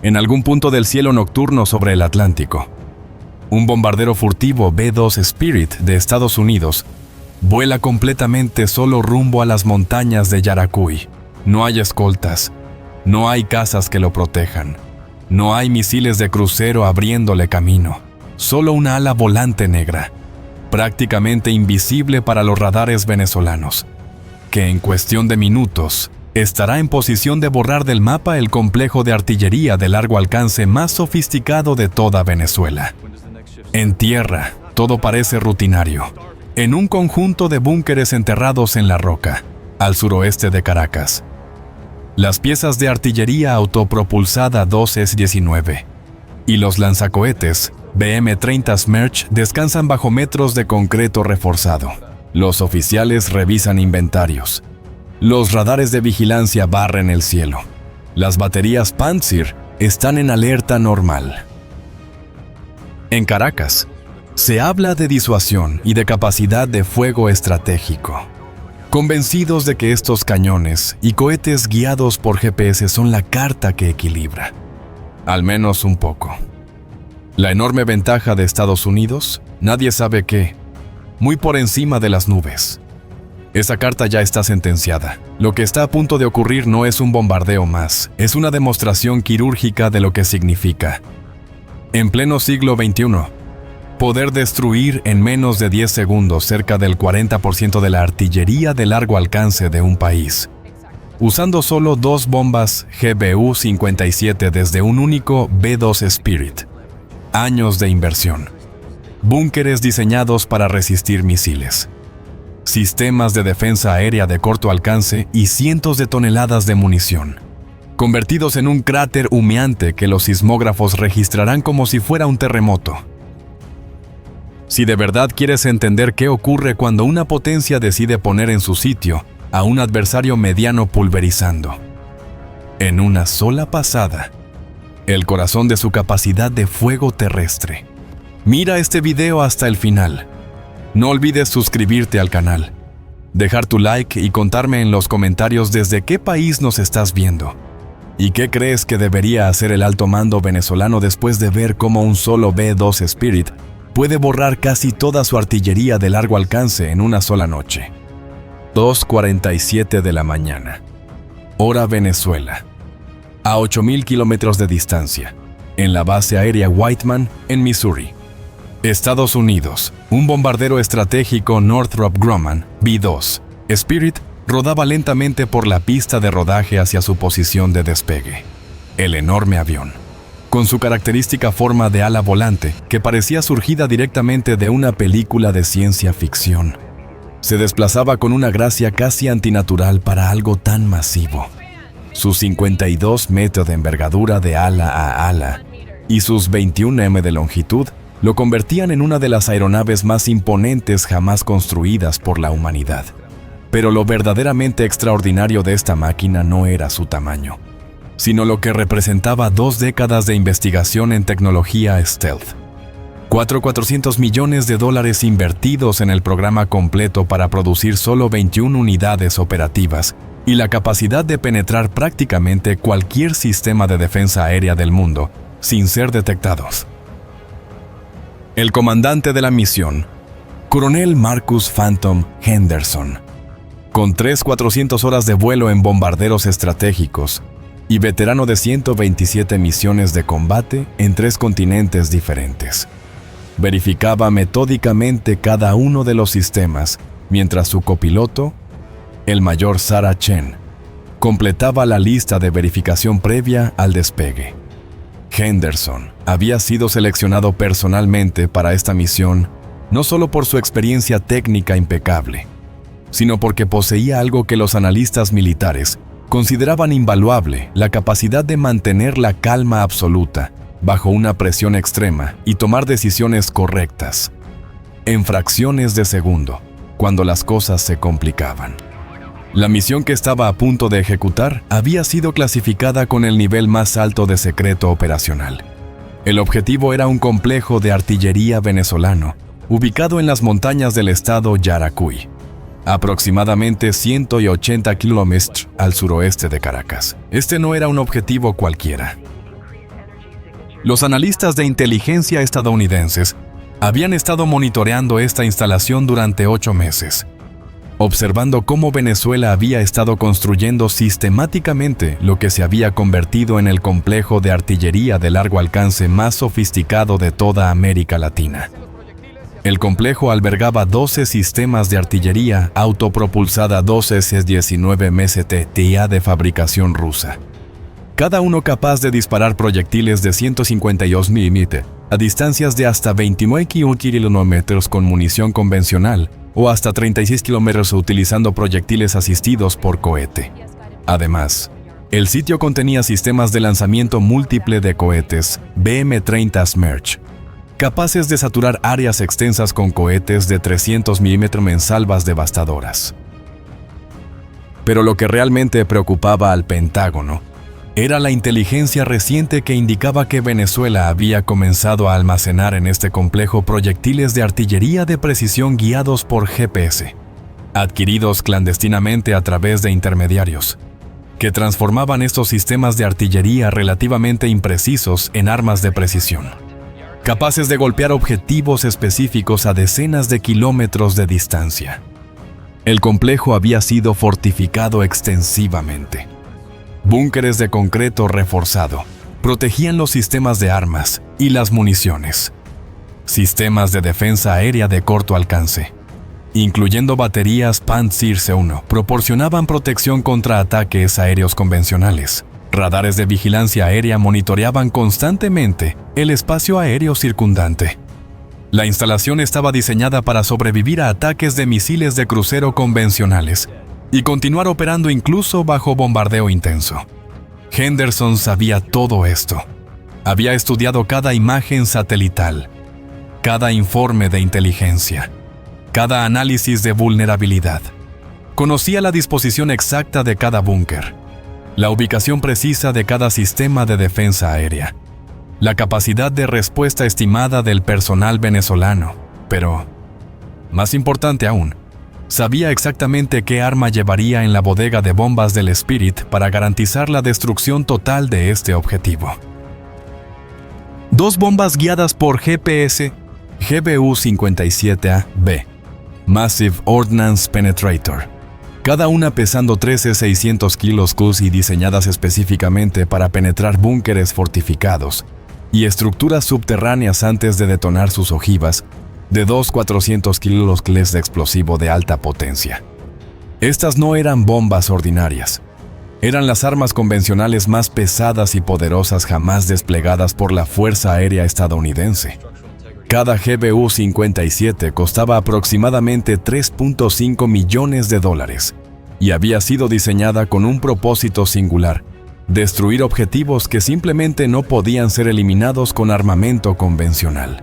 en algún punto del cielo nocturno sobre el Atlántico. Un bombardero furtivo B-2 Spirit de Estados Unidos vuela completamente solo rumbo a las montañas de Yaracuy. No hay escoltas, no hay casas que lo protejan, no hay misiles de crucero abriéndole camino, solo una ala volante negra, prácticamente invisible para los radares venezolanos, que en cuestión de minutos estará en posición de borrar del mapa el complejo de artillería de largo alcance más sofisticado de toda Venezuela. En tierra, todo parece rutinario. En un conjunto de búnkeres enterrados en la roca, al suroeste de Caracas. Las piezas de artillería autopropulsada 2S-19 y los lanzacohetes BM-30 Smerch descansan bajo metros de concreto reforzado. Los oficiales revisan inventarios. Los radares de vigilancia barren el cielo. Las baterías Pantsir están en alerta normal. En Caracas, se habla de disuasión y de capacidad de fuego estratégico. Convencidos de que estos cañones y cohetes guiados por GPS son la carta que equilibra. Al menos un poco. La enorme ventaja de Estados Unidos, nadie sabe qué, muy por encima de las nubes. Esa carta ya está sentenciada. Lo que está a punto de ocurrir no es un bombardeo más, es una demostración quirúrgica de lo que significa. En pleno siglo XXI, poder destruir en menos de 10 segundos cerca del 40% de la artillería de largo alcance de un país, usando solo 2 bombas GBU-57 desde un único B-2 Spirit. Años de inversión. Búnkeres diseñados para resistir misiles. Sistemas de defensa aérea de corto alcance y cientos de toneladas de munición, convertidos en un cráter humeante que los sismógrafos registrarán como si fuera un terremoto. Si de verdad quieres entender qué ocurre cuando una potencia decide poner en su sitio a un adversario mediano pulverizando, en una sola pasada, el corazón de su capacidad de fuego terrestre. Mira este video hasta el final. No olvides suscribirte al canal, dejar tu like y contarme en los comentarios desde qué país nos estás viendo. ¿Y qué crees que debería hacer el alto mando venezolano después de ver cómo un solo B-2 Spirit puede borrar casi toda su artillería de largo alcance en una sola noche? 2:47 de la mañana. Hora Venezuela. A 8.000 kilómetros de distancia, en la base aérea Whiteman, en Missouri. Estados Unidos, un bombardero estratégico Northrop Grumman, B-2 Spirit, rodaba lentamente por la pista de rodaje hacia su posición de despegue. El enorme avión, con su característica forma de ala volante que parecía surgida directamente de una película de ciencia ficción, se desplazaba con una gracia casi antinatural para algo tan masivo. Sus 52 metros de envergadura de ala a ala y sus 21 m de longitud lo convertían en una de las aeronaves más imponentes jamás construidas por la humanidad. Pero lo verdaderamente extraordinario de esta máquina no era su tamaño, sino lo que representaba 2 décadas de investigación en tecnología stealth. 400 millones de dólares invertidos en el programa completo para producir solo 21 unidades operativas y la capacidad de penetrar prácticamente cualquier sistema de defensa aérea del mundo sin ser detectados. El comandante de la misión, Coronel Marcus Phantom Henderson, con 400 horas de vuelo en bombarderos estratégicos y veterano de 127 misiones de combate en 3 continentes diferentes, verificaba metódicamente cada uno de los sistemas, mientras su copiloto, el mayor Sarah Chen, completaba la lista de verificación previa al despegue. Henderson había sido seleccionado personalmente para esta misión no solo por su experiencia técnica impecable, sino porque poseía algo que los analistas militares consideraban invaluable: la capacidad de mantener la calma absoluta bajo una presión extrema y tomar decisiones correctas en fracciones de segundo cuando las cosas se complicaban. La misión que estaba a punto de ejecutar había sido clasificada con el nivel más alto de secreto operacional. El objetivo era un complejo de artillería venezolano, ubicado en las montañas del estado Yaracuy, aproximadamente 180 kilómetros al suroeste de Caracas. Este no era un objetivo cualquiera. Los analistas de inteligencia estadounidenses habían estado monitoreando esta instalación durante 8 meses, observando cómo Venezuela había estado construyendo sistemáticamente lo que se había convertido en el complejo de artillería de largo alcance más sofisticado de toda América Latina. El complejo albergaba 12 sistemas de artillería autopropulsada 12 S-19 MST-TIA de fabricación rusa, cada uno capaz de disparar proyectiles de 152 mm a distancias de hasta 29 kilómetros con munición convencional o hasta 36 kilómetros utilizando proyectiles asistidos por cohete. Además, el sitio contenía sistemas de lanzamiento múltiple de cohetes BM-30 Smerch, capaces de saturar áreas extensas con cohetes de 300 mm en salvas devastadoras. Pero lo que realmente preocupaba al Pentágono era la inteligencia reciente que indicaba que Venezuela había comenzado a almacenar en este complejo proyectiles de artillería de precisión guiados por GPS, adquiridos clandestinamente a través de intermediarios, que transformaban estos sistemas de artillería relativamente imprecisos en armas de precisión, capaces de golpear objetivos específicos a decenas de kilómetros de distancia. El complejo había sido fortificado extensivamente. Búnkeres de concreto reforzado protegían los sistemas de armas y las municiones. Sistemas de defensa aérea de corto alcance, incluyendo baterías Pantsir-1, proporcionaban protección contra ataques aéreos convencionales. Radares de vigilancia aérea monitoreaban constantemente el espacio aéreo circundante. La instalación estaba diseñada para sobrevivir a ataques de misiles de crucero convencionales y continuar operando incluso bajo bombardeo intenso. Henderson sabía todo esto. Había estudiado cada imagen satelital, cada informe de inteligencia, cada análisis de vulnerabilidad. Conocía la disposición exacta de cada búnker, la ubicación precisa de cada sistema de defensa aérea, la capacidad de respuesta estimada del personal venezolano, pero, más importante aún, sabía exactamente qué arma llevaría en la bodega de bombas del Spirit para garantizar la destrucción total de este objetivo. 2 bombas guiadas por GPS GBU-57A-B, Massive Ordnance Penetrator, cada una pesando 13,600 kg y diseñadas específicamente para penetrar búnkeres fortificados y estructuras subterráneas antes de detonar sus ojivas, de 2,400 kg de explosivo de alta potencia. Estas no eran bombas ordinarias. Eran las armas convencionales más pesadas y poderosas jamás desplegadas por la Fuerza Aérea estadounidense. Cada GBU-57 costaba aproximadamente $3.5 millones y había sido diseñada con un propósito singular: destruir objetivos que simplemente no podían ser eliminados con armamento convencional.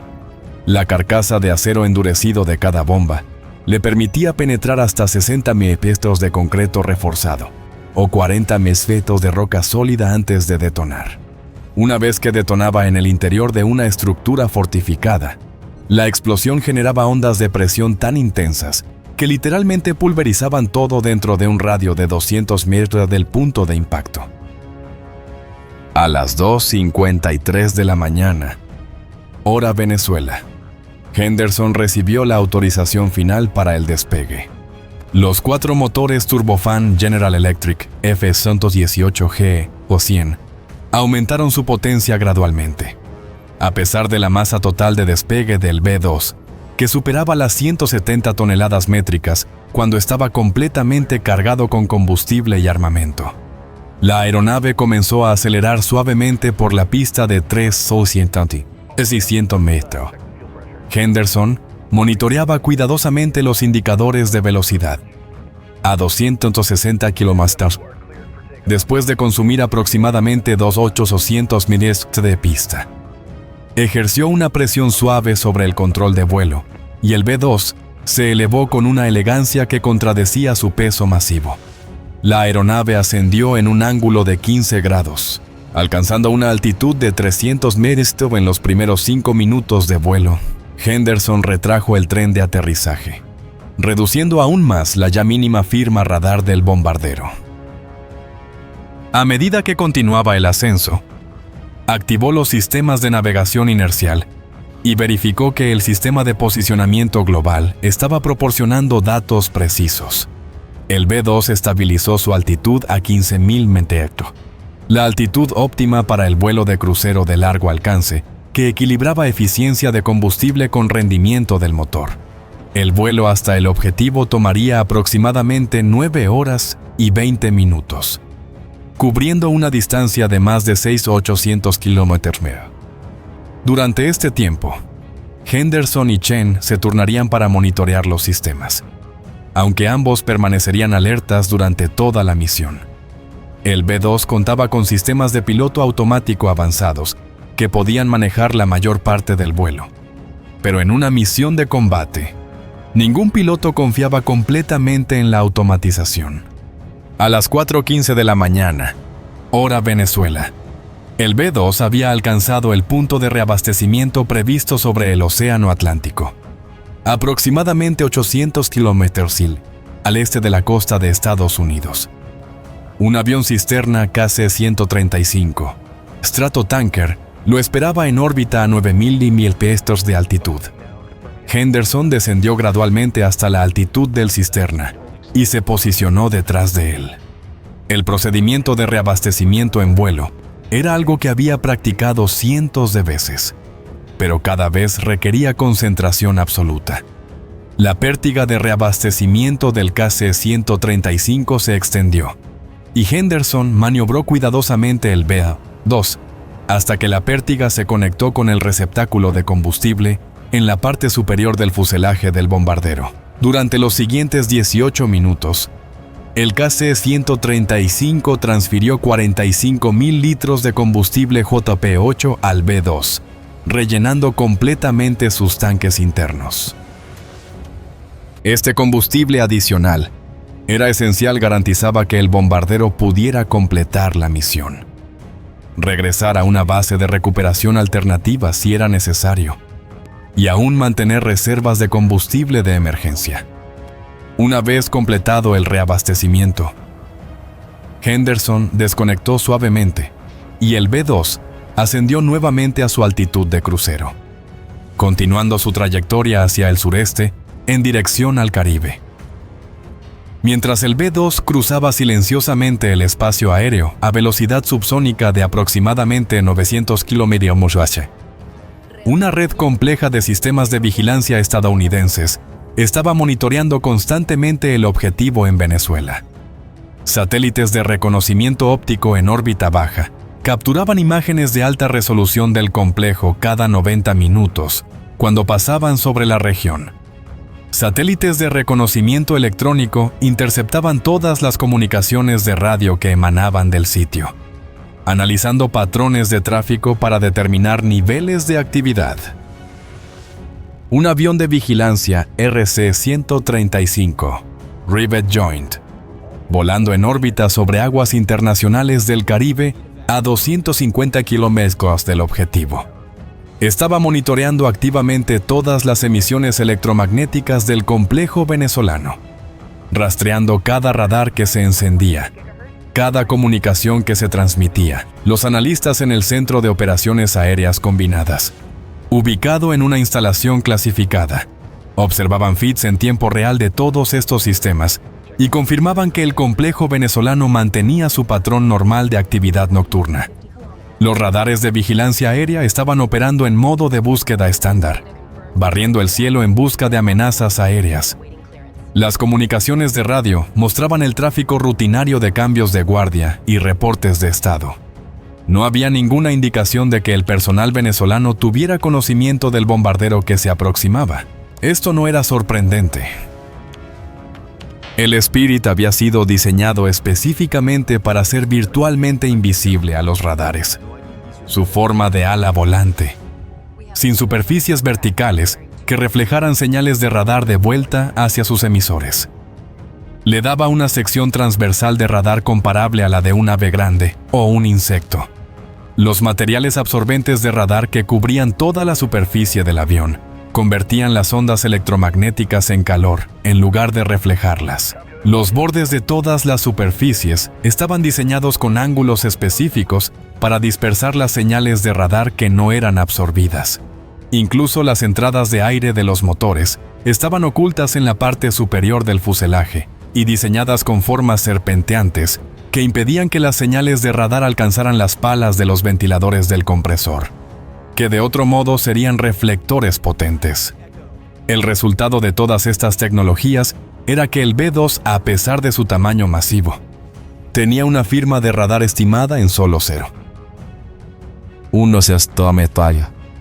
La carcasa de acero endurecido de cada bomba le permitía penetrar hasta 60 metros de concreto reforzado o 40 metros de roca sólida antes de detonar. Una vez que detonaba en el interior de una estructura fortificada, la explosión generaba ondas de presión tan intensas que literalmente pulverizaban todo dentro de un radio de 200 metros del punto de impacto. A las 2:53 de la mañana, hora Venezuela, Henderson recibió la autorización final para el despegue. Los 4 motores turbofan General Electric F-118G o 100 aumentaron su potencia gradualmente, a pesar de la masa total de despegue del B-2, que superaba las 170 toneladas métricas cuando estaba completamente cargado con combustible y armamento. La aeronave comenzó a acelerar suavemente por la pista de 3,600 metros. Henderson monitoreaba cuidadosamente los indicadores de velocidad. A 260 km, después de consumir aproximadamente 2,800 millas de pista, ejerció una presión suave sobre el control de vuelo, y el B-2 se elevó con una elegancia que contradecía su peso masivo. La aeronave ascendió en un ángulo de 15 grados, alcanzando una altitud de 300 metros en los primeros 5 minutos de vuelo. Henderson retrajo el tren de aterrizaje, reduciendo aún más la ya mínima firma radar del bombardero. A medida que continuaba el ascenso, Activó los sistemas de navegación inercial y verificó que el sistema de posicionamiento global estaba proporcionando datos precisos. El B-2 estabilizó su altitud a 15.000 metros, la altitud óptima para el vuelo de crucero de largo alcance, que equilibraba eficiencia de combustible con rendimiento del motor. El vuelo hasta el objetivo tomaría aproximadamente 9 horas y 20 minutos, cubriendo una distancia de más de 6.800 kilómetros. Durante este tiempo, Henderson y Chen se turnarían para monitorear los sistemas, aunque ambos permanecerían alertas durante toda la misión. El B-2 contaba con sistemas de piloto automático avanzados que podían manejar la mayor parte del vuelo. Pero en una misión de combate, ningún piloto confiaba completamente en la automatización. A las 4:15 de la mañana, hora Venezuela, el B-2 había alcanzado el punto de reabastecimiento previsto sobre el Océano Atlántico, aproximadamente 800 kilómetros al este de la costa de Estados Unidos. Un avión cisterna KC-135, Stratotanker, lo esperaba en órbita a 9.000 pies de altitud. Henderson descendió gradualmente hasta la altitud del cisterna y se posicionó detrás de él. El procedimiento de reabastecimiento en vuelo era algo que había practicado cientos de veces, pero cada vez requería concentración absoluta. La pértiga de reabastecimiento del KC-135 se extendió, y Henderson maniobró cuidadosamente el B-2 hasta que la pértiga se conectó con el receptáculo de combustible en la parte superior del fuselaje del bombardero. Durante los siguientes 18 minutos, el KC-135 transfirió 45.000 litros de combustible JP-8 al B-2, rellenando completamente sus tanques internos. Este combustible adicional era esencial, garantizaba que el bombardero pudiera completar la misión, regresar a una base de recuperación alternativa si era necesario, y aún mantener reservas de combustible de emergencia. Una vez completado el reabastecimiento, Henderson desconectó suavemente y el B-2 ascendió nuevamente a su altitud de crucero, continuando su trayectoria hacia el sureste en dirección al Caribe. Mientras el B-2 cruzaba silenciosamente el espacio aéreo a velocidad subsónica de aproximadamente 900 km/h, una red compleja de sistemas de vigilancia estadounidenses estaba monitoreando constantemente el objetivo en Venezuela. Satélites de reconocimiento óptico en órbita baja capturaban imágenes de alta resolución del complejo cada 90 minutos cuando pasaban sobre la región. Satélites de reconocimiento electrónico interceptaban todas las comunicaciones de radio que emanaban del sitio, analizando patrones de tráfico para determinar niveles de actividad. Un avión de vigilancia RC-135, Rivet Joint, volando en órbita sobre aguas internacionales del Caribe a 250 kilómetros del objetivo, estaba monitoreando activamente todas las emisiones electromagnéticas del complejo venezolano, rastreando cada radar que se encendía, cada comunicación que se transmitía. Los analistas en el Centro de Operaciones Aéreas Combinadas, ubicado en una instalación clasificada, observaban feeds en tiempo real de todos estos sistemas y confirmaban que el complejo venezolano mantenía su patrón normal de actividad nocturna. Los radares de vigilancia aérea estaban operando en modo de búsqueda estándar, barriendo el cielo en busca de amenazas aéreas. Las comunicaciones de radio mostraban el tráfico rutinario de cambios de guardia y reportes de estado. No había ninguna indicación de que el personal venezolano tuviera conocimiento del bombardero que se aproximaba. Esto no era sorprendente. El Spirit había sido diseñado específicamente para ser virtualmente invisible a los radares. Su forma de ala volante, sin superficies verticales que reflejaran señales de radar de vuelta hacia sus emisores, le daba una sección transversal de radar comparable a la de un ave grande o un insecto. Los materiales absorbentes de radar que cubrían toda la superficie del avión convertían las ondas electromagnéticas en calor en lugar de reflejarlas. Los bordes de todas las superficies estaban diseñados con ángulos específicos para dispersar las señales de radar que no eran absorbidas. Incluso las entradas de aire de los motores estaban ocultas en la parte superior del fuselaje y diseñadas con formas serpenteantes que impedían que las señales de radar alcanzaran las palas de los ventiladores del compresor, que de otro modo serían reflectores potentes. El resultado de todas estas tecnologías era que el B-2, a pesar de su tamaño masivo, tenía una firma de radar estimada en solo 0.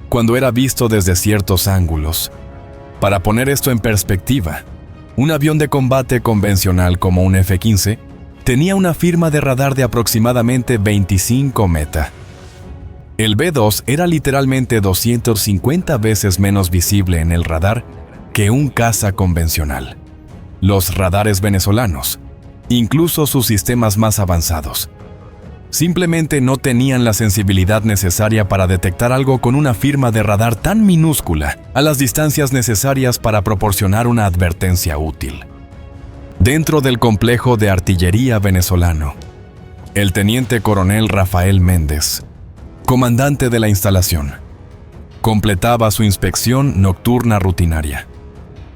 Cuando era visto desde ciertos ángulos. Para poner esto en perspectiva, un avión de combate convencional como un F-15 tenía una firma de radar de aproximadamente 25 meta. El B-2 era literalmente 250 veces menos visible en el radar que un caza convencional. Los radares venezolanos, incluso sus sistemas más avanzados, simplemente no tenían la sensibilidad necesaria para detectar algo con una firma de radar tan minúscula a las distancias necesarias para proporcionar una advertencia útil. Dentro del complejo de artillería venezolano, el teniente coronel Rafael Méndez, comandante de la instalación, completaba su inspección nocturna rutinaria.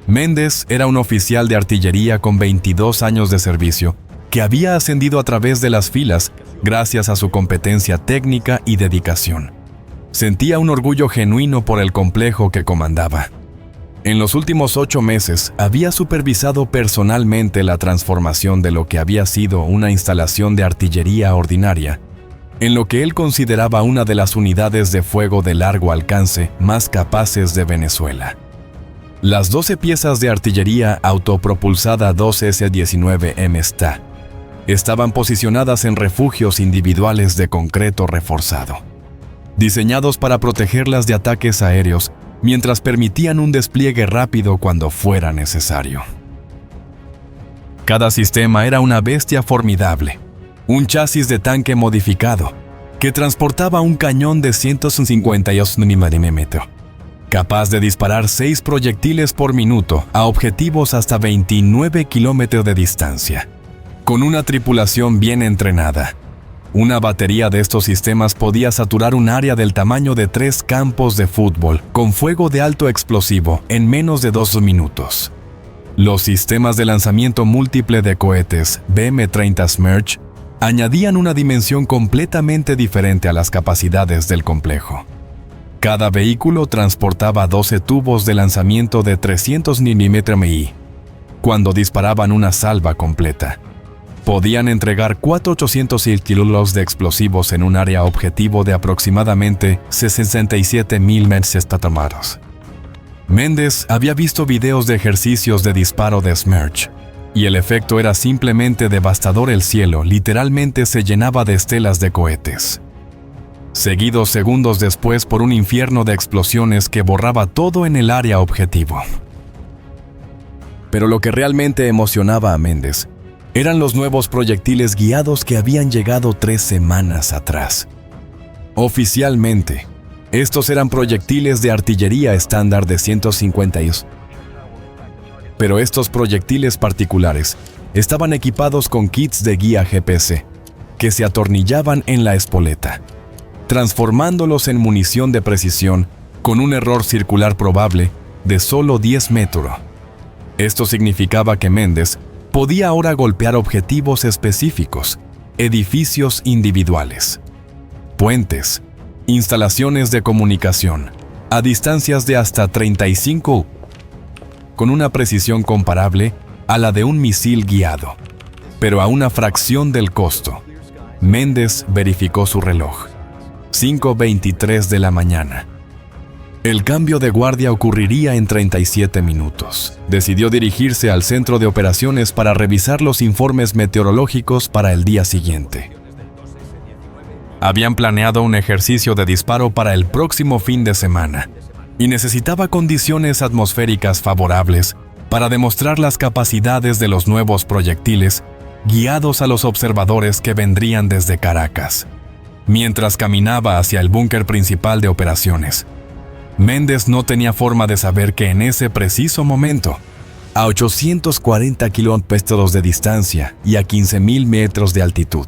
Méndez era un oficial de artillería con 22 años de servicio que había ascendido a través de las filas gracias a su competencia técnica y dedicación. Sentía un orgullo genuino por el complejo que comandaba. En los últimos 8 meses había supervisado personalmente la transformación de lo que había sido una instalación de artillería ordinaria en lo que él consideraba una de las unidades de fuego de largo alcance más capaces de Venezuela. Las 12 piezas de artillería autopropulsada 2S-19M STA estaban posicionadas en refugios individuales de concreto reforzado, diseñados para protegerlas de ataques aéreos mientras permitían un despliegue rápido cuando fuera necesario. Cada sistema era una bestia formidable, un chasis de tanque modificado que transportaba un cañón de 152 mm, capaz de disparar 6 proyectiles por minuto a objetivos hasta 29 kilómetros de distancia. Con una tripulación bien entrenada, una batería de estos sistemas podía saturar un área del tamaño de 3 campos de fútbol con fuego de alto explosivo en menos de 2 minutos. Los sistemas de lanzamiento múltiple de cohetes BM-30 Smerch añadían una dimensión completamente diferente a las capacidades del complejo. Cada vehículo transportaba 12 tubos de lanzamiento de 300 mm. Cuando disparaban una salva completa, podían entregar 4.806 kilos de explosivos en un área objetivo de aproximadamente 67.000 metros estratamados. Méndez había visto videos de ejercicios de disparo de Smerch, y el efecto era simplemente devastador. El cielo literalmente se llenaba de estelas de cohetes, seguidos segundos después por un infierno de explosiones que borraba todo en el área objetivo. Pero lo que realmente emocionaba a Méndez eran los nuevos proyectiles guiados que habían llegado 3 semanas atrás. Oficialmente, estos eran proyectiles de artillería estándar de 150 y... Pero estos proyectiles particulares estaban equipados con kits de guía GPS que se atornillaban en la espoleta, transformándolos en munición de precisión con un error circular probable de solo 10 metros. Esto significaba que Méndez podía ahora golpear objetivos específicos, edificios individuales, puentes, instalaciones de comunicación, a distancias de hasta 35 con una precisión comparable a la de un misil guiado, pero a una fracción del costo. Méndez verificó su reloj. 5:23 de la mañana. El cambio de guardia ocurriría en 37 minutos. Decidió dirigirse al centro de operaciones para revisar los informes meteorológicos para el día siguiente. Habían planeado un ejercicio de disparo para el próximo fin de semana y necesitaba condiciones atmosféricas favorables para demostrar las capacidades de los nuevos proyectiles guiados a los observadores que vendrían desde Caracas. Mientras caminaba hacia el búnker principal de operaciones, Méndez no tenía forma de saber que en ese preciso momento a 840 kilómetros de distancia y a 15.000 metros de altitud.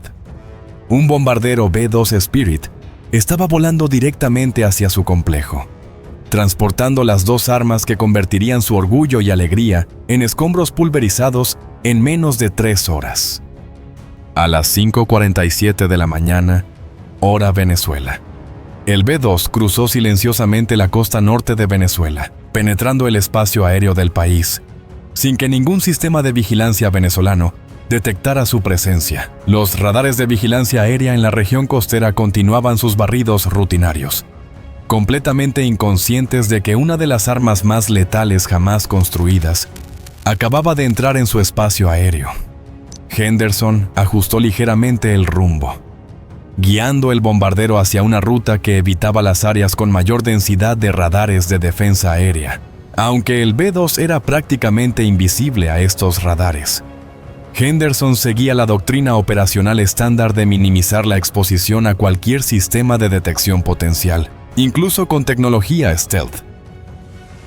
Un bombardero B-2 Spirit estaba volando directamente hacia su complejo, transportando las dos armas que convertirían su orgullo y alegría en escombros pulverizados en menos de 3 horas. A las 5:47 de la mañana, hora Venezuela, el B-2 cruzó silenciosamente la costa norte de Venezuela, penetrando el espacio aéreo del país, sin que ningún sistema de vigilancia venezolano detectara su presencia. Los radares de vigilancia aérea en la región costera continuaban sus barridos rutinarios, completamente inconscientes de que una de las armas más letales jamás construidas acababa de entrar en su espacio aéreo. Henderson ajustó ligeramente el rumbo, guiando el bombardero hacia una ruta que evitaba las áreas con mayor densidad de radares de defensa aérea, aunque el B-2 era prácticamente invisible a estos radares. Henderson seguía la doctrina operacional estándar de minimizar la exposición a cualquier sistema de detección potencial, incluso con tecnología stealth.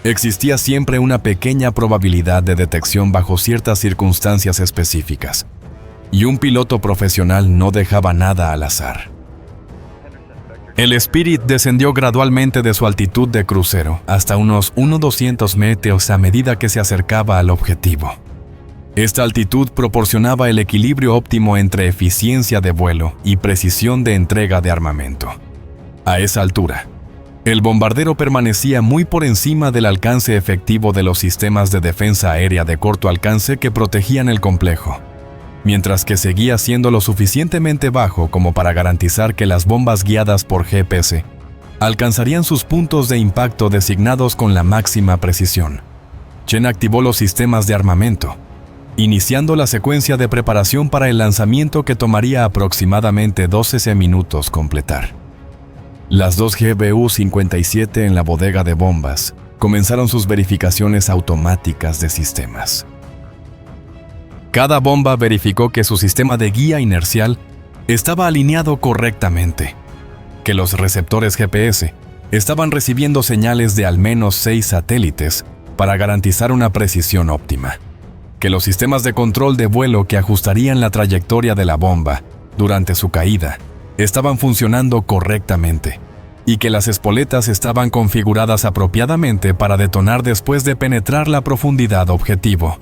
Existía siempre una pequeña probabilidad de detección bajo ciertas circunstancias específicas, y un piloto profesional no dejaba nada al azar. El Spirit descendió gradualmente de su altitud de crucero hasta unos 1,200 metros a medida que se acercaba al objetivo. Esta altitud proporcionaba el equilibrio óptimo entre eficiencia de vuelo y precisión de entrega de armamento. A esa altura, el bombardero permanecía muy por encima del alcance efectivo de los sistemas de defensa aérea de corto alcance que protegían el complejo, mientras que seguía siendo lo suficientemente bajo como para garantizar que las bombas guiadas por GPS alcanzarían sus puntos de impacto designados con la máxima precisión. Chen activó los sistemas de armamento, iniciando la secuencia de preparación para el lanzamiento que tomaría aproximadamente 12 minutos completar. Las dos GBU-57 en la bodega de bombas comenzaron sus verificaciones automáticas de sistemas. Cada bomba verificó que su sistema de guía inercial estaba alineado correctamente, que los receptores GPS estaban recibiendo señales de al menos 6 satélites para garantizar una precisión óptima, que los sistemas de control de vuelo que ajustarían la trayectoria de la bomba durante su caída estaban funcionando correctamente y que las espoletas estaban configuradas apropiadamente para detonar después de penetrar la profundidad objetivo.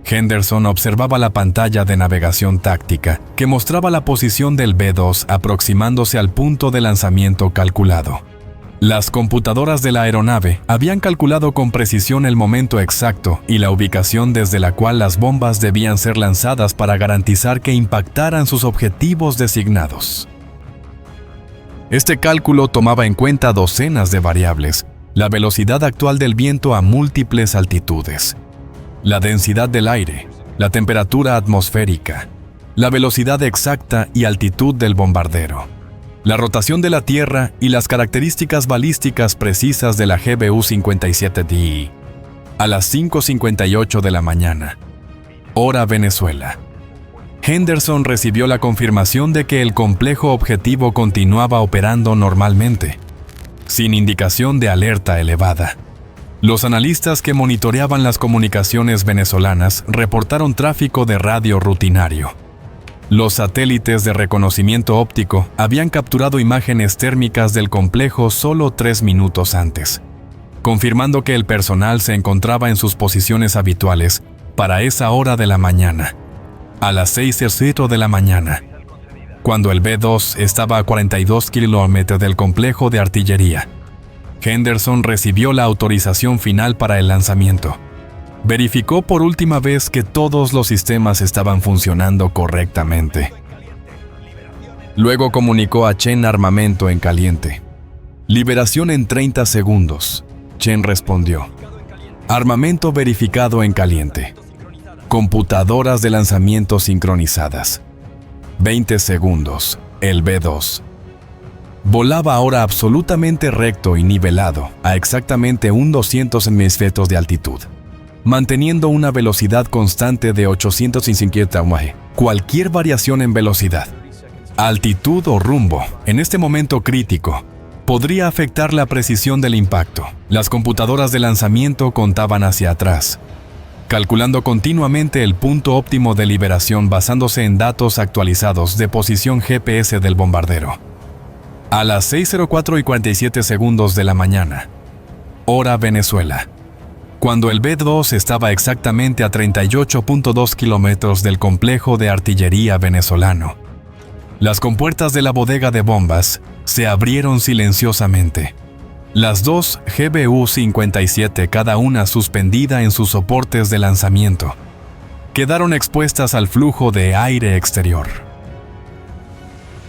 Henderson observaba la pantalla de navegación táctica que mostraba la posición del B-2 aproximándose al punto de lanzamiento calculado. Las computadoras de la aeronave habían calculado con precisión el momento exacto y la ubicación desde la cual las bombas debían ser lanzadas para garantizar que impactaran sus objetivos designados. Este cálculo tomaba en cuenta docenas de variables: la velocidad actual del viento a múltiples altitudes, la densidad del aire, la temperatura atmosférica, la velocidad exacta y altitud del bombardero, la rotación de la Tierra y las características balísticas precisas de la GBU-57DI. A las 5:58 de la mañana, hora Venezuela, Henderson recibió la confirmación de que el complejo objetivo continuaba operando normalmente, sin indicación de alerta elevada. Los analistas que monitoreaban las comunicaciones venezolanas reportaron tráfico de radio rutinario. Los satélites de reconocimiento óptico habían capturado imágenes térmicas del complejo solo 3 minutos antes, confirmando que el personal se encontraba en sus posiciones habituales para esa hora de la mañana, a las 6:00 de la mañana, cuando el B-2 estaba a 42 kilómetros del complejo de artillería. Henderson recibió la autorización final para el lanzamiento. Verificó por última vez que todos los sistemas estaban funcionando correctamente. Luego comunicó a Chen armamento en caliente. Liberación en 30 segundos. Chen respondió. Armamento verificado en caliente. Computadoras de lanzamiento sincronizadas. 20 segundos. El B-2 volaba ahora absolutamente recto y nivelado a exactamente un 200 metros de altitud, manteniendo una velocidad constante de 850 mph. Cualquier variación en velocidad, altitud o rumbo, en este momento crítico, podría afectar la precisión del impacto. Las computadoras de lanzamiento contaban hacia atrás, calculando continuamente el punto óptimo de liberación basándose en datos actualizados de posición GPS del bombardero. A las 6:04 y 47 segundos de la mañana, hora Venezuela, cuando el B-2 estaba exactamente a 38.2 kilómetros del complejo de artillería venezolano, las compuertas de la bodega de bombas se abrieron silenciosamente. Las dos GBU-57, cada una suspendida en sus soportes de lanzamiento, quedaron expuestas al flujo de aire exterior.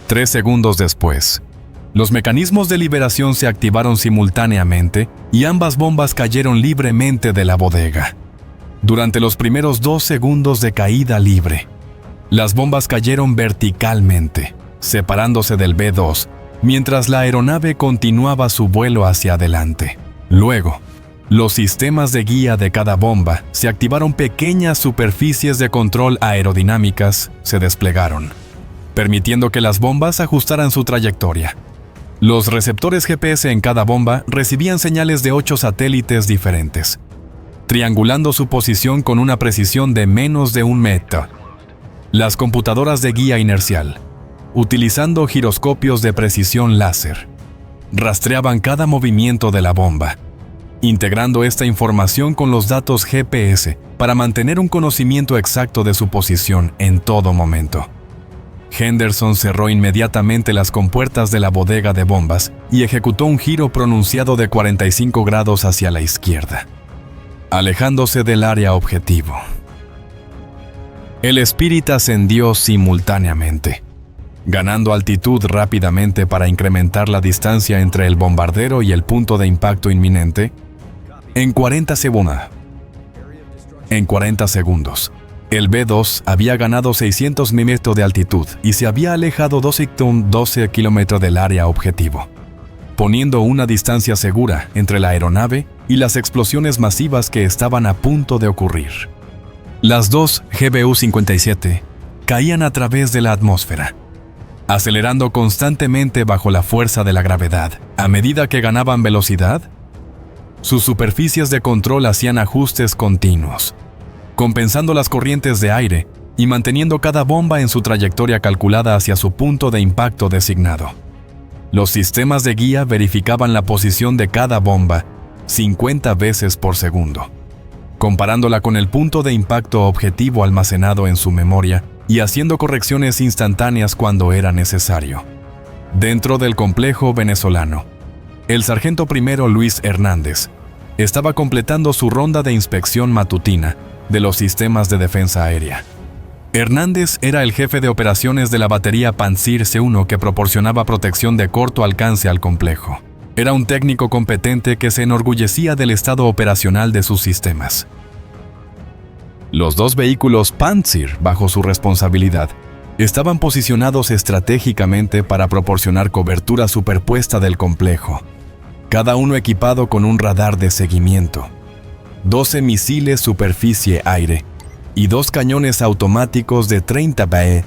3 segundos después, los mecanismos de liberación se activaron simultáneamente y ambas bombas cayeron libremente de la bodega. Durante los primeros 2 segundos de caída libre, las bombas cayeron verticalmente, separándose del B-2, mientras la aeronave continuaba su vuelo hacia adelante. Luego, los sistemas de guía de cada bomba se activaron. Pequeñas superficies de control aerodinámicas se desplegaron, permitiendo que las bombas ajustaran su trayectoria. Los receptores GPS en cada bomba recibían señales de 8 satélites diferentes, triangulando su posición con una precisión de menos de 1 metro. Las computadoras de guía inercial, utilizando giroscopios de precisión láser, rastreaban cada movimiento de la bomba, integrando esta información con los datos GPS para mantener un conocimiento exacto de su posición en todo momento. Henderson cerró inmediatamente las compuertas de la bodega de bombas y ejecutó un giro pronunciado de 45 grados hacia la izquierda, alejándose del área objetivo. El Spirit ascendió simultáneamente, ganando altitud rápidamente para incrementar la distancia entre el bombardero y el punto de impacto inminente. En 40 segundos, el B-2 había ganado 600 metros de altitud y se había alejado 12 kilómetros del área objetivo, poniendo una distancia segura entre la aeronave y las explosiones masivas que estaban a punto de ocurrir. Las dos GBU-57 caían a través de la atmósfera, acelerando constantemente bajo la fuerza de la gravedad. A medida que ganaban velocidad, sus superficies de control hacían ajustes continuos, compensando las corrientes de aire y manteniendo cada bomba en su trayectoria calculada hacia su punto de impacto designado. Los sistemas de guía verificaban la posición de cada bomba 50 veces por segundo, comparándola con el punto de impacto objetivo almacenado en su memoria y haciendo correcciones instantáneas cuando era necesario. Dentro del complejo venezolano, el sargento primero Luis Hernández estaba completando su ronda de inspección matutina de los sistemas de defensa aérea. Hernández era el jefe de operaciones de la batería Panzir C-1 que proporcionaba protección de corto alcance al complejo. Era un técnico competente que se enorgullecía del estado operacional de sus sistemas. Los 2 vehículos Panzir bajo su responsabilidad estaban posicionados estratégicamente para proporcionar cobertura superpuesta del complejo, cada uno equipado con un radar de seguimiento, 12 misiles superficie-aire y 2 cañones automáticos de 30 BE.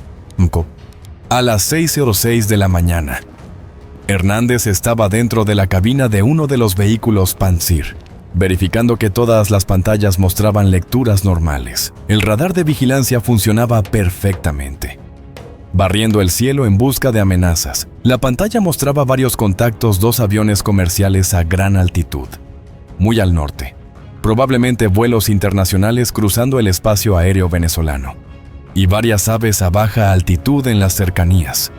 A las 6:06 de la mañana, Hernández estaba dentro de la cabina de uno de los vehículos Panzir, verificando que todas las pantallas mostraban lecturas normales. El radar de vigilancia funcionaba perfectamente, barriendo el cielo en busca de amenazas. La pantalla mostraba varios contactos, 2 aviones comerciales a gran altitud, muy al norte, probablemente vuelos internacionales cruzando el espacio aéreo venezolano, y varias aves a baja altitud en las cercanías.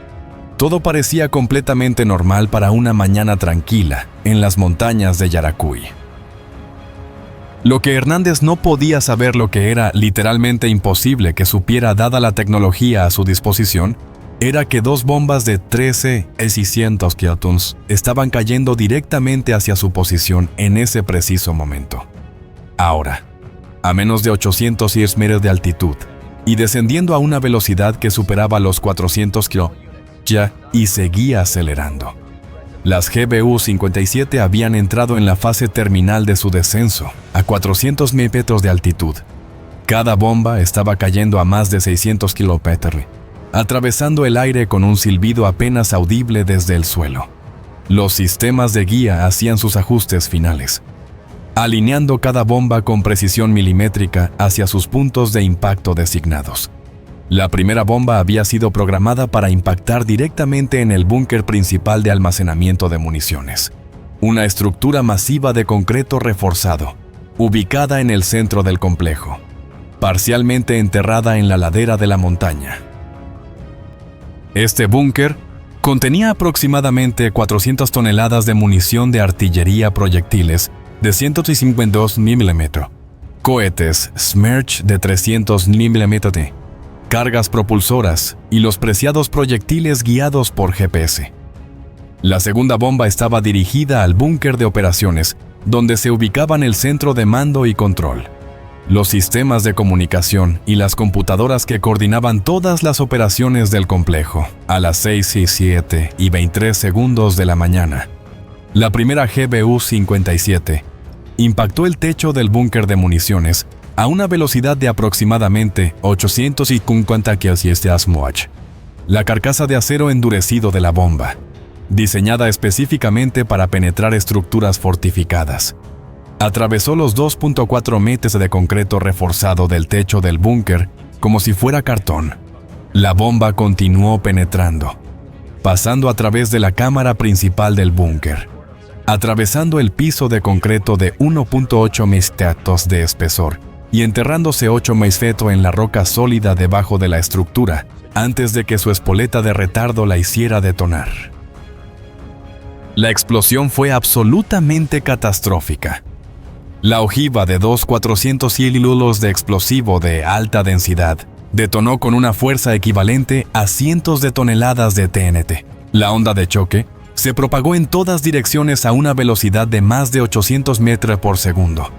Todo parecía completamente normal para una mañana tranquila en las montañas de Yaracuy. Lo que Hernández no podía saber, lo que era literalmente imposible que supiera dada la tecnología a su disposición, era que 2 bombas de 13 S-600 kilotons estaban cayendo directamente hacia su posición en ese preciso momento. Ahora, a menos de 800 metros de altitud y descendiendo a una velocidad que superaba los 400 km y seguía acelerando. Las GBU-57 habían entrado en la fase terminal de su descenso, a 400 metros de altitud. Cada bomba estaba cayendo a más de 600 km, atravesando el aire con un silbido apenas audible desde el suelo. Los sistemas de guía hacían sus ajustes finales, alineando cada bomba con precisión milimétrica hacia sus puntos de impacto designados. La primera bomba había sido programada para impactar directamente en el búnker principal de almacenamiento de municiones, una estructura masiva de concreto reforzado, ubicada en el centro del complejo, parcialmente enterrada en la ladera de la montaña. Este búnker contenía aproximadamente 400 toneladas de munición de artillería proyectiles de 152 mm, cohetes Smerch de 300 mm, cargas propulsoras y los preciados proyectiles guiados por GPS. La segunda bomba estaba dirigida al búnker de operaciones, donde se ubicaban el centro de mando y control, los sistemas de comunicación y las computadoras que coordinaban todas las operaciones del complejo. A las 6:07:23 segundos de la mañana, la primera GBU-57 impactó el techo del búnker de municiones a una velocidad de aproximadamente 850 km/h. La carcasa de acero endurecido de la bomba, diseñada específicamente para penetrar estructuras fortificadas, atravesó los 2.4 metros de concreto reforzado del techo del búnker como si fuera cartón. La bomba continuó penetrando, pasando a través de la cámara principal del búnker, atravesando el piso de concreto de 1.8 metros de espesor y enterrándose 8 metros en la roca sólida debajo de la estructura antes de que su espoleta de retardo la hiciera detonar. La explosión fue absolutamente catastrófica. La ojiva de 400 kilogramos de explosivo de alta densidad detonó con una fuerza equivalente a cientos de toneladas de TNT. La onda de choque se propagó en todas direcciones a una velocidad de más de 800 metros por segundo,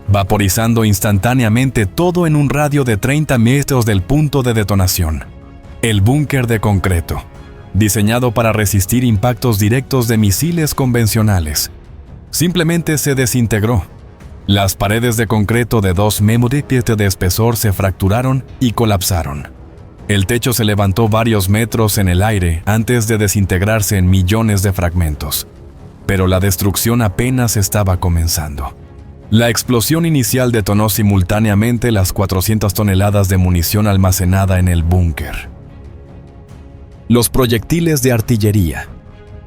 vaporizando instantáneamente todo en un radio de 30 metros del punto de detonación. El búnker de concreto, diseñado para resistir impactos directos de misiles convencionales, simplemente se desintegró. Las paredes de concreto de 2 metros de espesor se fracturaron y colapsaron. El techo se levantó varios metros en el aire antes de desintegrarse en millones de fragmentos, pero la destrucción apenas estaba comenzando. La explosión inicial detonó simultáneamente las 400 toneladas de munición almacenada en el búnker. Los proyectiles de artillería,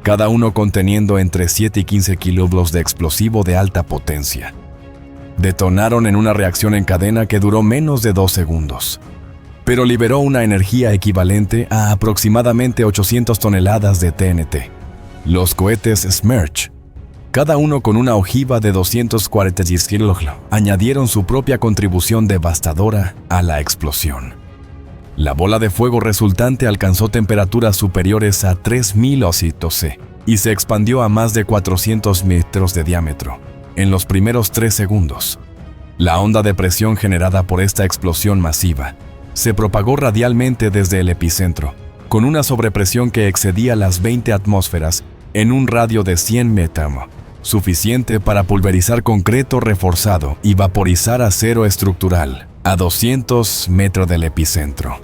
cada uno conteniendo entre 7 y 15 kilogramos de explosivo de alta potencia, detonaron en una reacción en cadena que duró menos de 2 segundos, pero liberó una energía equivalente a aproximadamente 800 toneladas de TNT. Los cohetes Smerch, cada uno con una ojiva de 246 kilogramos, añadieron su propia contribución devastadora a la explosión. La bola de fuego resultante alcanzó temperaturas superiores a 3000 C y se expandió a más de 400 metros de diámetro en los primeros 3 segundos. La onda de presión generada por esta explosión masiva se propagó radialmente desde el epicentro, con una sobrepresión que excedía las 20 atmósferas en un radio de 100 metros, suficiente para pulverizar concreto reforzado y vaporizar acero estructural a 200 metros del epicentro.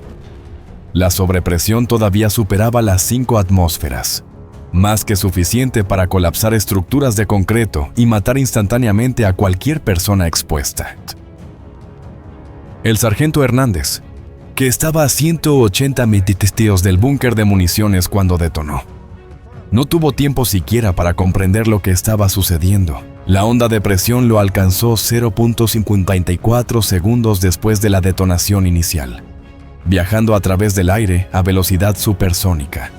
La sobrepresión todavía superaba las 5 atmósferas, más que suficiente para colapsar estructuras de concreto y matar instantáneamente a cualquier persona expuesta. El sargento Hernández, que estaba a 180 metros del búnker de municiones cuando detonó, no tuvo tiempo siquiera para comprender lo que estaba sucediendo. La onda de presión lo alcanzó 0.54 segundos después de la detonación inicial, viajando a través del aire a velocidad supersónica.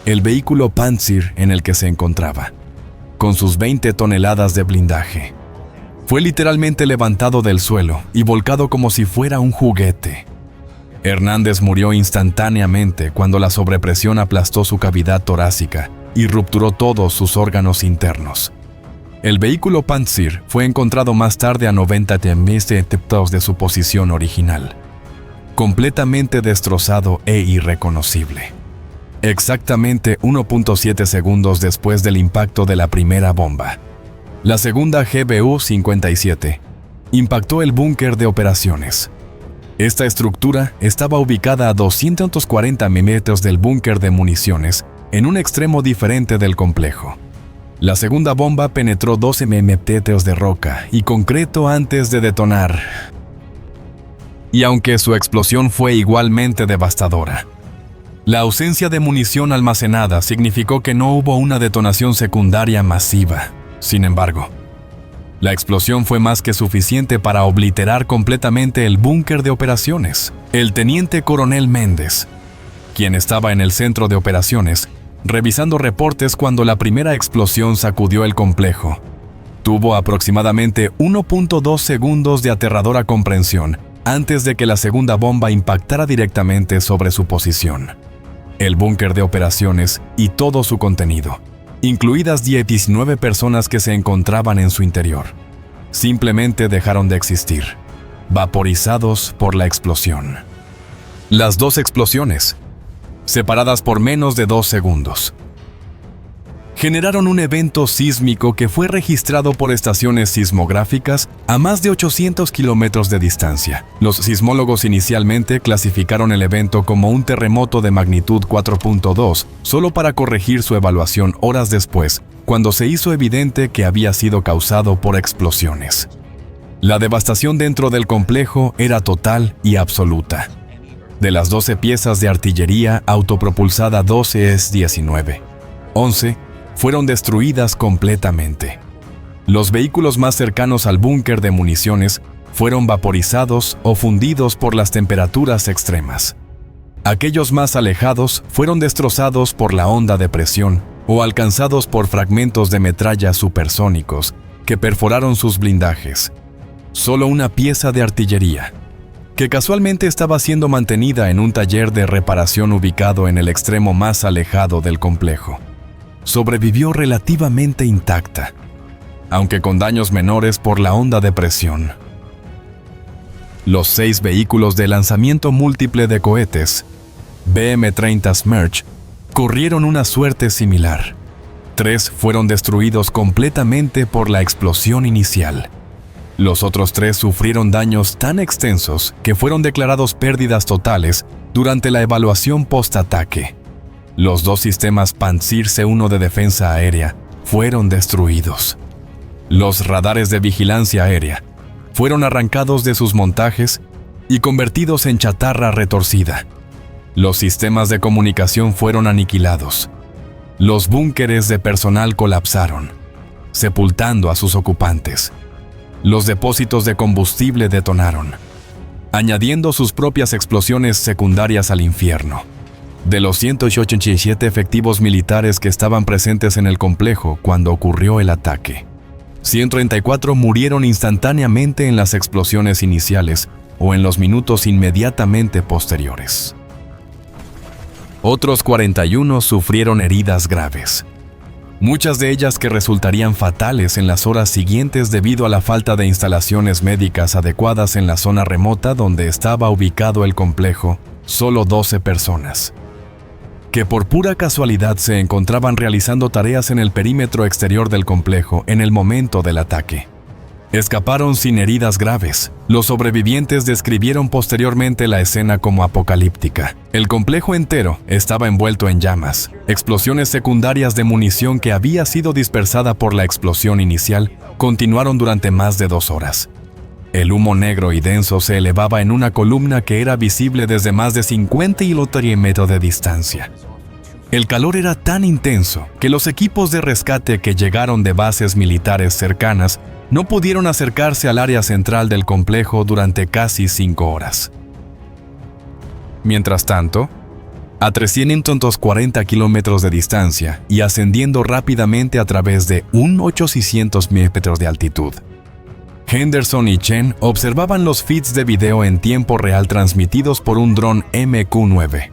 El vehículo Panzer en el que se encontraba, con sus 20 toneladas de blindaje, fue literalmente levantado del suelo y volcado como si fuera un juguete. Hernández murió instantáneamente cuando la sobrepresión aplastó su cavidad torácica y rupturó todos sus órganos internos. El vehículo Panzer fue encontrado más tarde a 90 metros de su posición original, completamente destrozado e irreconocible. Exactamente 1.7 segundos después del impacto de la primera bomba, la segunda GBU-57 impactó el búnker de operaciones. Esta estructura estaba ubicada a 240 metros del búnker de municiones en un extremo diferente del complejo. La segunda bomba penetró 12 metros de roca y concreto antes de detonar. Y aunque su explosión fue igualmente devastadora, la ausencia de munición almacenada significó que no hubo una detonación secundaria masiva. Sin embargo, la explosión fue más que suficiente para obliterar completamente el búnker de operaciones. El teniente coronel Méndez, quien estaba en el centro de operaciones, revisando reportes cuando la primera explosión sacudió el complejo, tuvo aproximadamente 1.2 segundos de aterradora comprensión antes de que la segunda bomba impactara directamente sobre su posición. El búnker de operaciones y todo su contenido, incluidas 19 personas que se encontraban en su interior, simplemente dejaron de existir, vaporizados por la explosión. Las dos explosiones, separadas por menos de 2 segundos, generaron un evento sísmico que fue registrado por estaciones sismográficas a más de 800 kilómetros de distancia. Los sismólogos inicialmente clasificaron el evento como un terremoto de magnitud 4.2, solo para corregir su evaluación horas después, cuando se hizo evidente que había sido causado por explosiones. La devastación dentro del complejo era total y absoluta. De las 12 piezas de artillería autopropulsada 12 S-19, 11 fueron destruidas completamente. Los vehículos más cercanos al búnker de municiones fueron vaporizados o fundidos por las temperaturas extremas. Aquellos más alejados fueron destrozados por la onda de presión o alcanzados por fragmentos de metralla supersónicos que perforaron sus blindajes. Solo una pieza de artillería, que casualmente estaba siendo mantenida en un taller de reparación ubicado en el extremo más alejado del complejo, sobrevivió relativamente intacta, aunque con daños menores por la onda de presión. Los 6 vehículos de lanzamiento múltiple de cohetes, BM-30 Smerch, corrieron una suerte similar. 3 fueron destruidos completamente por la explosión inicial. Los otros 3 sufrieron daños tan extensos que fueron declarados pérdidas totales durante la evaluación post-ataque. Los 2 sistemas Pantsir C-1 de defensa aérea fueron destruidos. Los radares de vigilancia aérea fueron arrancados de sus montajes y convertidos en chatarra retorcida. Los sistemas de comunicación fueron aniquilados. Los búnkeres de personal colapsaron, sepultando a sus ocupantes. Los depósitos de combustible detonaron, añadiendo sus propias explosiones secundarias al infierno. De los 187 efectivos militares que estaban presentes en el complejo cuando ocurrió el ataque, 134 murieron instantáneamente en las explosiones iniciales o en los minutos inmediatamente posteriores. Otros 41 sufrieron heridas graves, muchas de ellas que resultarían fatales en las horas siguientes debido a la falta de instalaciones médicas adecuadas en la zona remota donde estaba ubicado el complejo. Solo 12 personas, que por pura casualidad se encontraban realizando tareas en el perímetro exterior del complejo en el momento del ataque, escaparon sin heridas graves. Los sobrevivientes describieron posteriormente la escena como apocalíptica. El complejo entero estaba envuelto en llamas, explosiones secundarias de munición que había sido dispersada por la explosión inicial continuaron durante más de 2 horas. El humo negro y denso se elevaba en una columna que era visible desde más de 50 kilómetros de distancia. El calor era tan intenso que los equipos de rescate que llegaron de bases militares cercanas no pudieron acercarse al área central del complejo durante casi 5 horas. Mientras tanto, a 340 kilómetros de distancia y ascendiendo rápidamente a través de 800 metros de altitud, Henderson y Chen observaban los feeds de video en tiempo real transmitidos por un dron MQ-9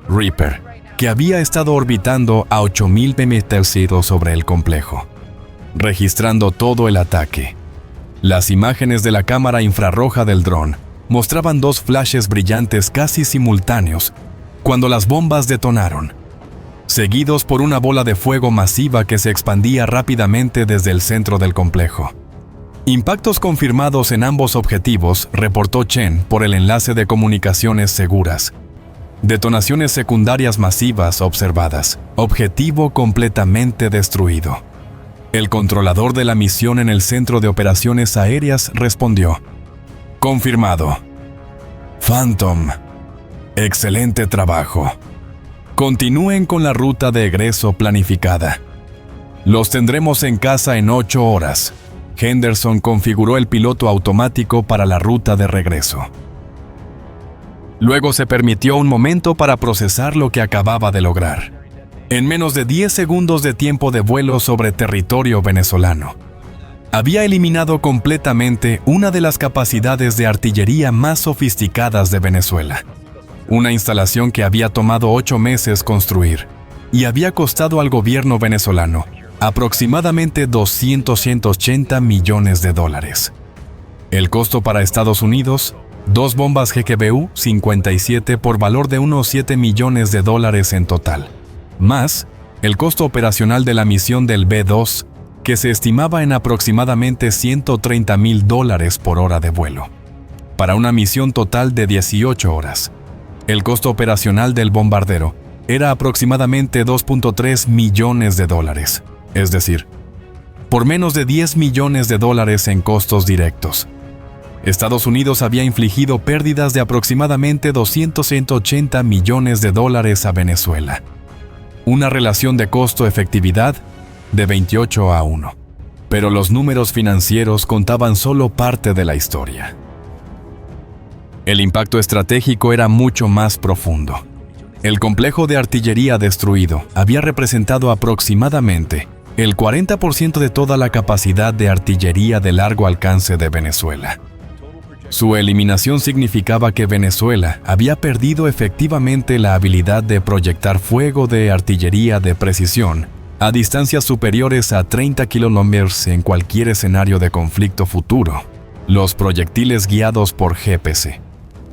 Reaper, que había estado orbitando a 8000 metros sobre el complejo, registrando todo el ataque. Las imágenes de la cámara infrarroja del dron mostraban 2 flashes brillantes casi simultáneos cuando las bombas detonaron, seguidos por una bola de fuego masiva que se expandía rápidamente desde el centro del complejo. Impactos confirmados en ambos objetivos, reportó Chen por el enlace de comunicaciones seguras. Detonaciones secundarias masivas observadas. Objetivo completamente destruido. El controlador de la misión en el Centro de Operaciones Aéreas respondió: confirmado. Phantom, excelente trabajo. Continúen con la ruta de egreso planificada. Los tendremos en casa en 8 horas. Henderson configuró el piloto automático para la ruta de regreso. Luego se permitió un momento para procesar lo que acababa de lograr. En menos de 10 segundos de tiempo de vuelo sobre territorio venezolano, había eliminado completamente una de las capacidades de artillería más sofisticadas de Venezuela. Una instalación que había tomado 8 meses construir y había costado al gobierno venezolano aproximadamente $280 millones. El costo para Estados Unidos: 2 bombas GBU-57 por valor de unos $7 millones en total, más el costo operacional de la misión del B-2, que se estimaba en aproximadamente $130,000 por hora de vuelo, para una misión total de 18 horas. El costo operacional del bombardero era aproximadamente $2.3 millones, es decir, por menos de $10 millones en costos directos. Estados Unidos había infligido pérdidas de aproximadamente $280 millones a Venezuela. Una relación de costo-efectividad de 28:1. Pero los números financieros contaban solo parte de la historia. El impacto estratégico era mucho más profundo. El complejo de artillería destruido había representado aproximadamente el 40% de toda la capacidad de artillería de largo alcance de Venezuela. Su eliminación significaba que Venezuela había perdido efectivamente la habilidad de proyectar fuego de artillería de precisión a distancias superiores a 30 kilómetros en cualquier escenario de conflicto futuro. Los proyectiles guiados por GPS,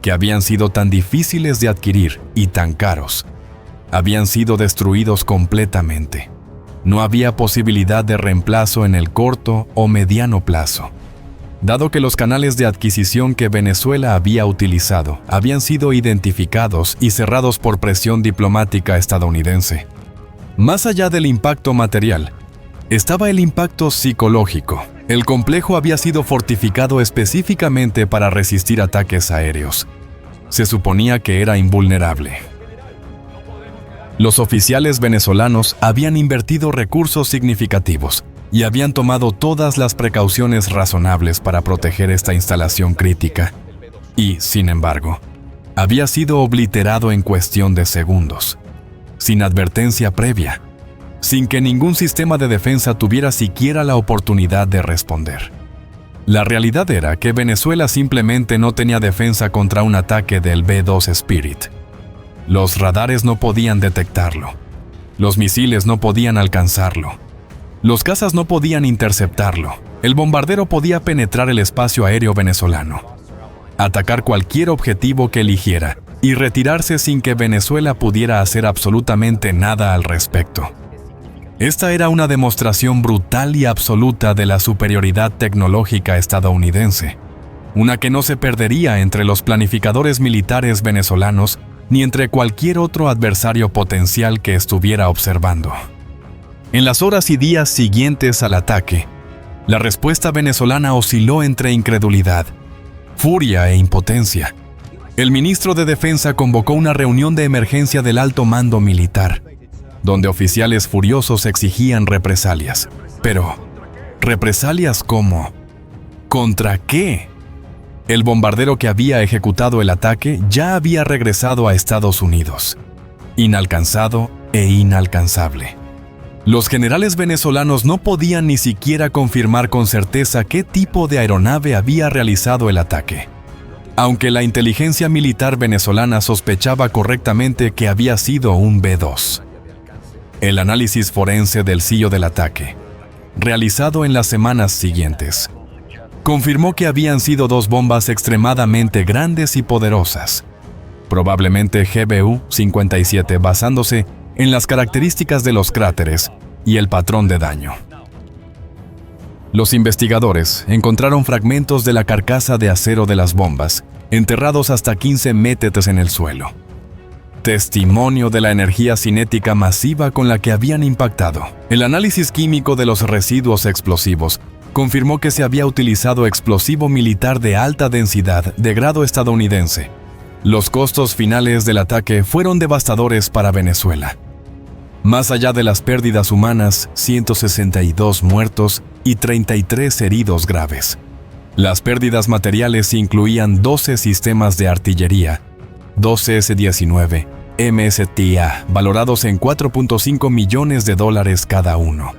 que habían sido tan difíciles de adquirir y tan caros, habían sido destruidos completamente. No había posibilidad de reemplazo en el corto o mediano plazo, dado que los canales de adquisición que Venezuela había utilizado habían sido identificados y cerrados por presión diplomática estadounidense. Más allá del impacto material, estaba el impacto psicológico. El complejo había sido fortificado específicamente para resistir ataques aéreos. Se suponía que era invulnerable. Los oficiales venezolanos habían invertido recursos significativos y habían tomado todas las precauciones razonables para proteger esta instalación crítica. Y, sin embargo, había sido obliterado en cuestión de segundos, sin advertencia previa, sin que ningún sistema de defensa tuviera siquiera la oportunidad de responder. La realidad era que Venezuela simplemente no tenía defensa contra un ataque del B-2 Spirit. Los radares no podían detectarlo. Los misiles no podían alcanzarlo. Los cazas no podían interceptarlo. El bombardero podía penetrar el espacio aéreo venezolano, atacar cualquier objetivo que eligiera y retirarse sin que Venezuela pudiera hacer absolutamente nada al respecto. Esta era una demostración brutal y absoluta de la superioridad tecnológica estadounidense, una que no se perdería entre los planificadores militares venezolanos ni entre cualquier otro adversario potencial que estuviera observando. En las horas y días siguientes al ataque, la respuesta venezolana osciló entre incredulidad, furia e impotencia. El ministro de Defensa convocó una reunión de emergencia del alto mando militar, donde oficiales furiosos exigían represalias. Pero, ¿represalias cómo? ¿Contra qué? El bombardero que había ejecutado el ataque ya había regresado a Estados Unidos, inalcanzado e inalcanzable. Los generales venezolanos no podían ni siquiera confirmar con certeza qué tipo de aeronave había realizado el ataque, aunque la inteligencia militar venezolana sospechaba correctamente que había sido un B-2. El análisis forense del sitio del ataque, realizado en las semanas siguientes, confirmó que habían sido 2 bombas extremadamente grandes y poderosas, probablemente GBU-57, basándose en las características de los cráteres y el patrón de daño. Los investigadores encontraron fragmentos de la carcasa de acero de las bombas, enterrados hasta 15 metros en el suelo. testimonio de la energía cinética masiva con la que habían impactado. El análisis químico de los residuos explosivos confirmó que se había utilizado explosivo militar de alta densidad de grado estadounidense. Los costos finales del ataque fueron devastadores para Venezuela. Más allá de las pérdidas humanas, 162 muertos y 33 heridos graves. Las pérdidas materiales incluían 12 sistemas de artillería, 12 S-19, MSTA, valorados en $4.5 millones cada uno,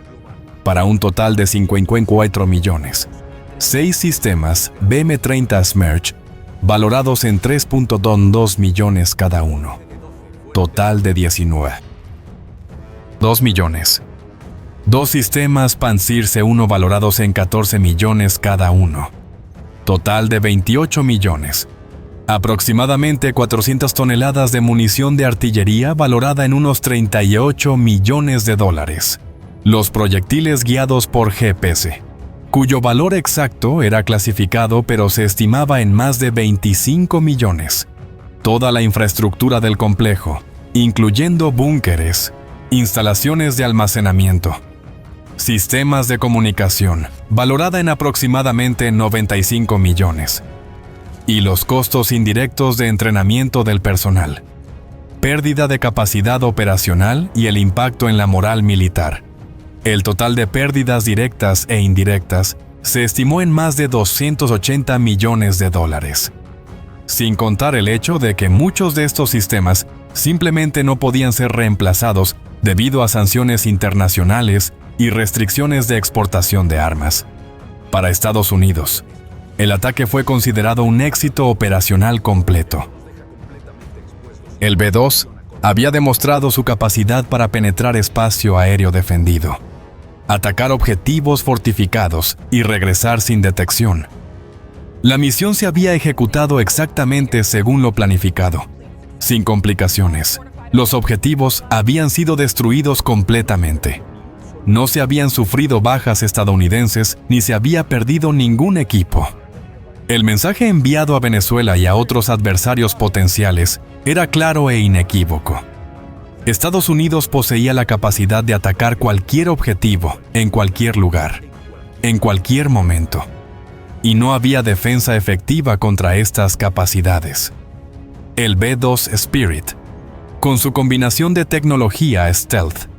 para un total de 54 millones. 6 sistemas BM-30 Smerch, valorados en $3.2 millones cada uno, total de 19. 2 millones. 2 sistemas Pantsir C-1 valorados en 14 millones cada uno, total de 28 millones. Aproximadamente 400 toneladas de munición de artillería valorada en unos 38 millones de dólares. Los proyectiles guiados por GPS, cuyo valor exacto era clasificado pero se estimaba en más de 25 millones. Toda la infraestructura del complejo, incluyendo búnkeres, instalaciones de almacenamiento, sistemas de comunicación, valorada en aproximadamente 95 millones. Y los costos indirectos de entrenamiento del personal, pérdida de capacidad operacional y el impacto en la moral militar. El total de pérdidas directas e indirectas se estimó en más de 280 millones de dólares. Sin contar el hecho de que muchos de estos sistemas simplemente no podían ser reemplazados debido a sanciones internacionales y restricciones de exportación de armas. Para Estados Unidos, el ataque fue considerado un éxito operacional completo. El B-2 había demostrado su capacidad para penetrar espacio aéreo defendido, atacar objetivos fortificados y regresar sin detección. La misión se había ejecutado exactamente según lo planificado, sin complicaciones. Los objetivos habían sido destruidos completamente. No se habían sufrido bajas estadounidenses ni se había perdido ningún equipo. El mensaje enviado a Venezuela y a otros adversarios potenciales era claro e inequívoco. Estados Unidos poseía la capacidad de atacar cualquier objetivo, en cualquier lugar, en cualquier momento. Y no había defensa efectiva contra estas capacidades. El B-2 Spirit, con su combinación de tecnología stealth,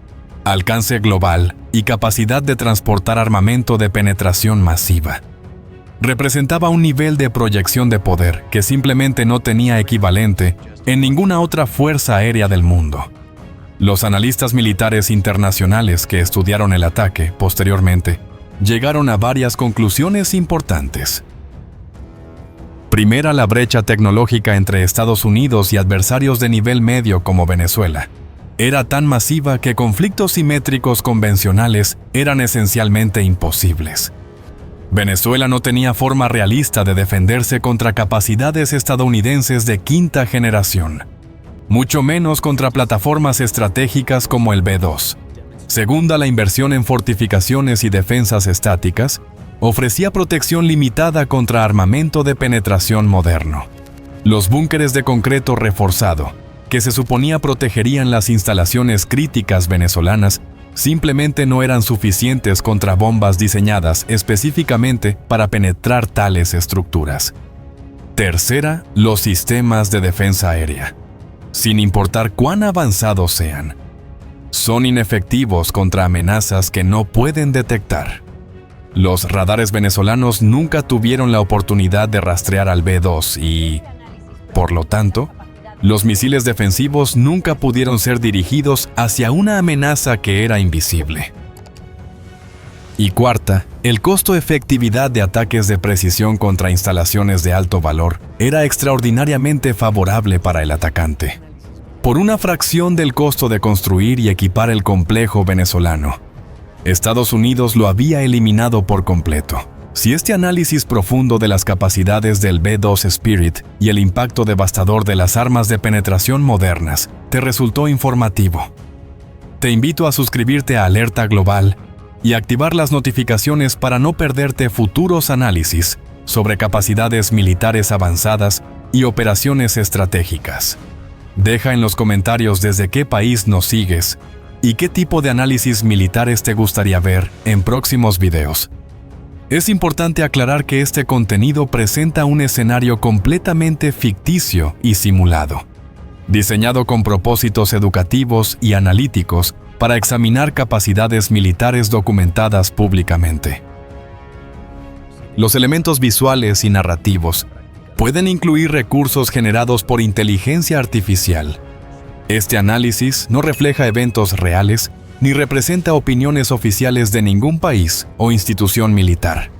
alcance global y capacidad de transportar armamento de penetración masiva, representaba un nivel de proyección de poder que simplemente no tenía equivalente en ninguna otra fuerza aérea del mundo. Los analistas militares internacionales que estudiaron el ataque posteriormente llegaron a varias conclusiones importantes. Primera, la brecha tecnológica entre Estados Unidos y adversarios de nivel medio como Venezuela era tan masiva que conflictos simétricos convencionales eran esencialmente imposibles. Venezuela no tenía forma realista de defenderse contra capacidades estadounidenses de quinta generación, mucho menos contra plataformas estratégicas como el B-2. Segunda, la inversión en fortificaciones y defensas estáticas ofrecía protección limitada contra armamento de penetración moderno. Los búnkeres de concreto reforzado, que se suponía protegerían las instalaciones críticas venezolanas, simplemente no eran suficientes contra bombas diseñadas específicamente para penetrar tales estructuras. Tercera, los sistemas de defensa aérea. Sin importar cuán avanzados sean, son inefectivos contra amenazas que no pueden detectar. Los radares venezolanos nunca tuvieron la oportunidad de rastrear al B-2 y, por lo tanto, los misiles defensivos nunca pudieron ser dirigidos hacia una amenaza que era invisible. Y cuarta, el costo-efectividad de ataques de precisión contra instalaciones de alto valor era extraordinariamente favorable para el atacante. Por una fracción del costo de construir y equipar el complejo venezolano, Estados Unidos lo había eliminado por completo. Si este análisis profundo de las capacidades del B-2 Spirit y el impacto devastador de las armas de penetración modernas te resultó informativo, te invito a suscribirte a Alerta Global y activar las notificaciones para no perderte futuros análisis sobre capacidades militares avanzadas y operaciones estratégicas. Deja en los comentarios desde qué país nos sigues y qué tipo de análisis militares te gustaría ver en próximos videos. Es importante aclarar que este contenido presenta un escenario completamente ficticio y simulado, diseñado con propósitos educativos y analíticos para examinar capacidades militares documentadas públicamente. Los elementos visuales y narrativos pueden incluir recursos generados por inteligencia artificial. Este análisis no refleja eventos reales ni representa opiniones oficiales de ningún país o institución militar.